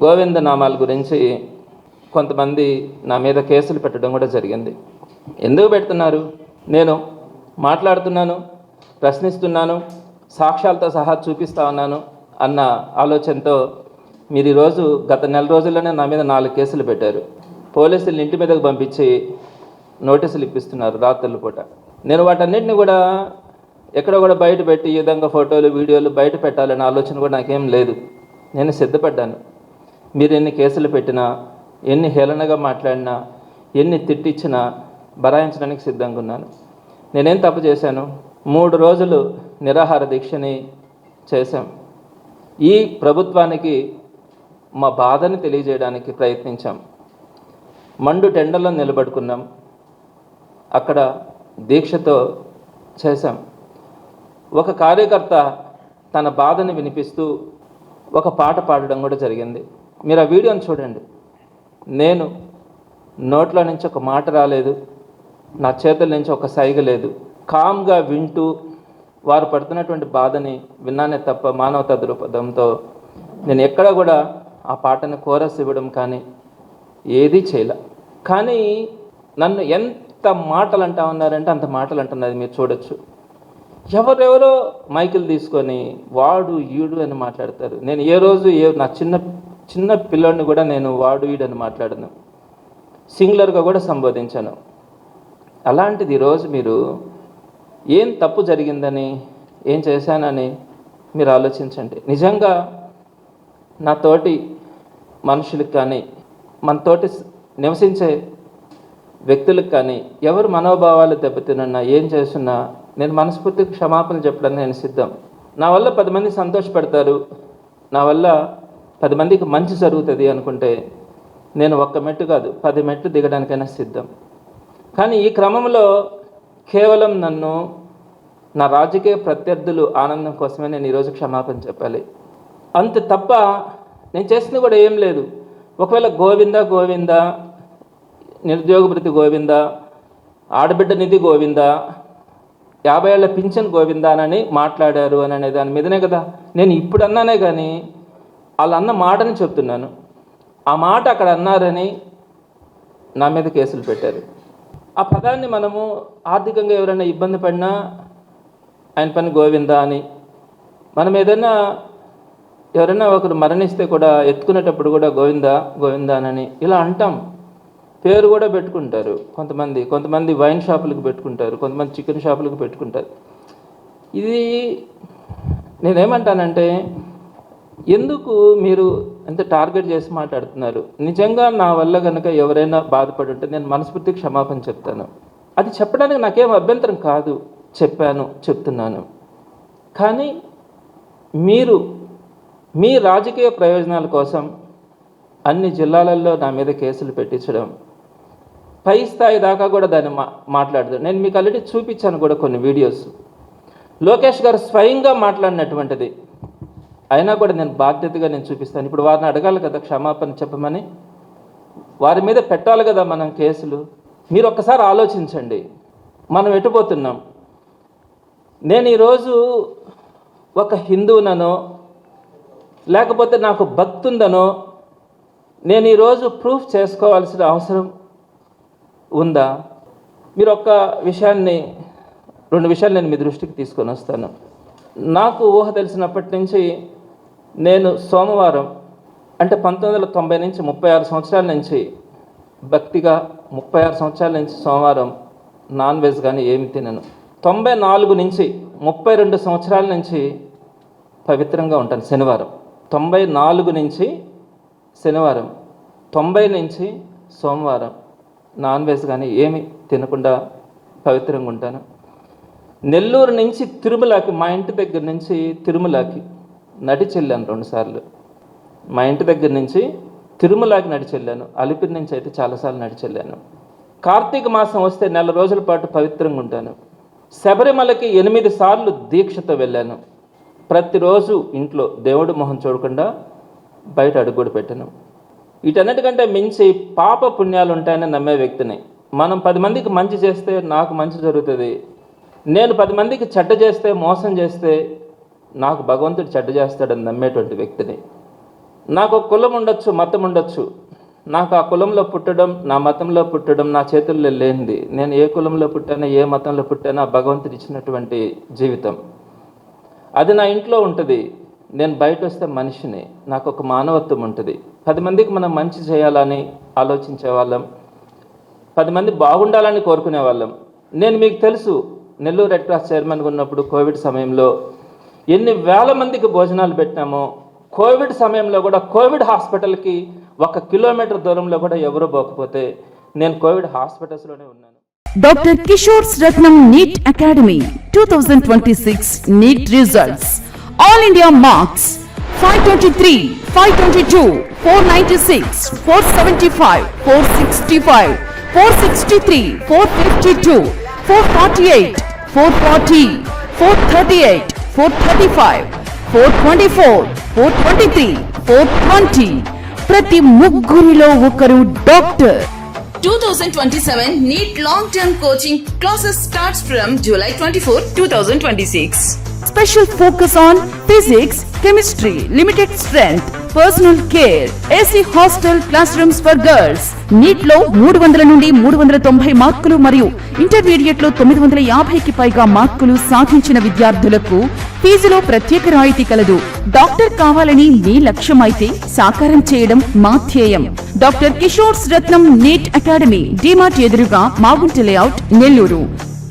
గోవింద నామాల గురించి కొంతమంది నా మీద కేసులు పెట్టడం కూడా జరిగింది. ఎందుకు పెడుతున్నారు? నేను మాట్లాడుతున్నాను, ప్రశ్నిస్తున్నాను, సాక్ష్యాలతో సహా చూపిస్తా ఉన్నాను అన్న ఆలోచనతో మీరు ఈరోజు గత నెల రోజుల్లోనే నా మీద 4 కేసులు పెట్టారు. పోలీసులు ఇంటి మీదకు పంపించి నోటీసులు ఇప్పిస్తున్నారు రాత్రుల పూట. నేను వాటన్నిటిని కూడా ఎక్కడ కూడా బయట పెట్టి ఈ విధంగా ఫోటోలు వీడియోలు బయట పెట్టాలనే ఆలోచన కూడా నాకేం లేదు. నేను సిద్ధపడ్డాను. మీరు ఎన్ని కేసులు పెట్టినా, ఎన్ని హేళనగా మాట్లాడినా, ఎన్ని తిట్టించినా బరాయించడానికి సిద్ధంగా ఉన్నాను. నేనేం తప్పు చేశాను? 3 రోజులు నిరాహార దీక్షని చేశాం. ఈ ప్రభుత్వానికి మా బాధని తెలియజేయడానికి ప్రయత్నించాం. మండు టెండర్లో నిలబడుకున్నాం. అక్కడ దీక్షతో చేశాం. ఒక కార్యకర్త తన బాధని వినిపిస్తూ ఒక పాట పాడడం కూడా జరిగింది. మీరు ఆ వీడియోని చూడండి. నేను నోట్లో నుంచి ఒక మాట రాలేదు, నా చేతుల నుంచి ఒక సైగ లేదు. కామ్గా వింటూ వారు పడుతున్నటువంటి బాధని విన్నానే తప్ప మానవతా దృక్పథంతో నేను ఎక్కడ కూడా ఆ పాటను కోరస్ ఇవ్వడం కానీ ఏదీ చేయలే. కానీ నన్ను ఎంత మాటలు అంటా ఉన్నారంటే అంత మాటలు అంటున్నది మీరు చూడొచ్చు. ఎవరెవరో మైకులు తీసుకొని వాడు ఈడు అని మాట్లాడతారు. నేను ఏ రోజు నా చిన్న పిల్లోడిని కూడా నేను వాడు ఈడు అని మాట్లాడను, సింగులర్గా కూడా సంబోధించాను. అలాంటిది ఈరోజు మీరు ఏం తప్పు జరిగిందని, ఏం చేశానని మీరు ఆలోచించండి. నిజంగా నా తోటి మనుషులకు కానీ, మనతోటి నివసించే వ్యక్తులకు కానీ ఎవరు మనోభావాలు దెబ్బతిన్నా, ఏం చేస్తున్నా నేను మనస్ఫూర్తిగా క్షమాపణలు చెప్పడానికి నేను సిద్ధం. నా వల్ల 10 మంది సంతోషపడతారు, నా వల్ల 10 మందికి మంచి జరుగుతుంది అనుకుంటే నేను 1 మెట్టు కాదు 10 మెట్లు దిగడానికైనా సిద్ధం. కానీ ఈ క్రమంలో కేవలం నన్ను నా రాజకీయ ప్రత్యర్థులు ఆనందం కోసమే నేను ఈరోజు క్షమాపణ చెప్పాలి. అంతే తప్ప నేను చేసింది కూడా ఏం లేదు. ఒకవేళ గోవింద గోవింద, నిరుద్యోగ భృతి గోవింద, ఆడబిడ్డ నిధి గోవింద, 50 ఏళ్ల పింఛన్ గోవిందా అని మాట్లాడారు అని అనే దాని మీదనే కదా నేను ఇప్పుడు అన్నానే. కానీ వాళ్ళు అన్న మాటని చెప్తున్నాను. ఆ మాట అక్కడ అన్నారని నా మీద కేసులు పెట్టారు. ఆ పదాన్ని మనము ఆర్థికంగా ఎవరైనా ఇబ్బంది పడినా ఆయన పని గోవిందా అని, మనం ఏదైనా ఎవరైనా ఒకరు మరణిస్తే కూడా ఎత్తుకునేటప్పుడు కూడా గోవిందా గోవిందా అని ఇలా అంటాం. పేరు కూడా పెట్టుకుంటారు కొంతమంది వైన్ షాపులకు పెట్టుకుంటారు, కొంతమంది చికెన్ షాపులకు పెట్టుకుంటారు. ఇది నేనేమంటానంటే, ఎందుకు మీరు ఎంత టార్గెట్ చేసి మాట్లాడుతున్నారు? నిజంగా నా వల్ల కనుక ఎవరైనా బాధపడి ఉంటే నేను మనస్ఫూర్తిగా క్షమాపణ చెప్తాను. అది చెప్పడానికి నాకేం అభ్యంతరం కాదు, చెప్పాను, చెప్తున్నాను. కానీ మీరు మీ రాజకీయ ప్రయోజనాల కోసం అన్ని జిల్లాలలో నా మీద కేసులు పెట్టించడం, పై స్థాయి దాకా కూడా దాన్ని మాట్లాడదు. నేను మీకు ఆల్రెడీ చూపించాను కూడా కొన్ని వీడియోస్. లోకేష్ గారు స్వయంగా మాట్లాడినటువంటిది. అయినా కూడా నేను బాధ్యతగా నేను చూపిస్తాను. ఇప్పుడు వారిని అడగాలి కదా క్షమాపణ చెప్పమని, వారి మీద పెట్టాలి కదా మనం కేసులు. మీరు ఒక్కసారి ఆలోచించండి, మనం ఎటుపోతున్నాం. నేను ఈరోజు ఒక హిందువుననో లేకపోతే నాకు భక్తి ఉందనో నేను ఈరోజు ప్రూఫ్ చేసుకోవాల్సిన అవసరం ఉందా? మీరు ఒక్క విషయాన్ని 2 విషయాలు నేను మీ దృష్టికి తీసుకొని వస్తాను. నాకు ఊహ తెలిసినప్పటి నుంచి నేను సోమవారం అంటే 1990 నుంచి 36 సంవత్సరాల నుంచి భక్తిగా 36 సంవత్సరాల నుంచి సోమవారం నాన్ వెజ్ కానీ ఏమి తినను. 94 నుంచి 32 సంవత్సరాల నుంచి పవిత్రంగా ఉంటాను. శనివారం 94 నుంచి శనివారం, 90 నుంచి సోమవారం నాన్ వెజ్ కానీ ఏమి తినకుండా పవిత్రంగా ఉంటాను. నెల్లూరు నుంచి తిరుమలకి, మా ఇంటి దగ్గర నుంచి తిరుమలకి నడిచి వెళ్ళాను 2 సార్లు. మా ఇంటి దగ్గర నుంచి తిరుమలకి నడిచి వెళ్ళాను. అలిపిరి నుంచి అయితే చాలాసార్లు నడిచి వెళ్ళాను. కార్తీక మాసం వస్తే 4 రోజుల పాటు పవిత్రంగా ఉంటాను. శబరిమలకి 8 సార్లు దీక్షతో వెళ్ళాను. ప్రతిరోజు ఇంట్లో దేవుడి మొహం చూడకుండా బయట అడుగు కూడా పెట్టాను. వీటన్నిటికంటే మించి పాప పుణ్యాలు ఉంటాయని నమ్మే వ్యక్తిని. మనం 10 మందికి మంచి చేస్తే నాకు మంచి జరుగుతుంది, నేను 10 మందికి చెడ్డ చేస్తే, మోసం చేస్తే నాకు భగవంతుడు చెడ్డ చేస్తాడని నమ్మేటువంటి వ్యక్తిని. నాకు ఒక కులం ఉండొచ్చు, మతం ఉండొచ్చు. నాకు ఆ కులంలో పుట్టడం, నా మతంలో పుట్టడం నా చేతుల్లో లేనిది. నేను ఏ కులంలో పుట్టానో, ఏ మతంలో పుట్టానో ఆ భగవంతుడు ఇచ్చినటువంటి జీవితం అది నా ఇంట్లో ఉంటుంది. నేను బయట వస్తే మనిషిని, నాకు ఒక మానవత్వం ఉంటుంది. 10 మందికి మనం మంచి చేయాలని ఆలోచించే వాళ్ళం, 10 మంది బాగుండాలని కోరుకునే వాళ్ళం. నేను మీకు తెలుసు, నెల్లూరు రెడ్ క్రాస్ చైర్మన్గా ఉన్నప్పుడు కోవిడ్ సమయంలో ఎన్ని వేల మందికి భోజనాలు పెట్టినామో. కోవిడ్ సమయంలో కూడా కోవిడ్ హాస్పిటల్కి 1 కిలోమీటర్ దూరంలో కూడా ఎవరు పోకపోతే నేను కోవిడ్ హాస్పిటల్స్లోనే ఉన్నాను. Doctor Kishore Ratnam NEET academy 2026 NEET results. All India marks 523, 522, 496, 475, 465, 463, 452, 448, 440, 438, 435, 424, 423, 420. ప్రతి ముగ్గురిలో ఒకరు doctor. 2027 NEET long-term coaching classes starts from July 24, 2026. Special focus on physics, chemistry, limited strength, personal care, AC hostel classrooms for girls. NEET లో 300 నుండి 390 మార్కులు మరియు intermediate లో 950కి పైగా మార్కులు సాధించిన విద్యార్థులకు ఫీజులో ప్రత్యేక రాయితీ కలదు. డాక్టర్ కావాలని మీ లక్ష్యం అయితే సాకారం చేయడం మా ధ్యేయం. Doctor Kishore Ratnam NEET academy, DMart ఎదురుగా, మాగుంట లేఅవుట్, నెల్లూరు.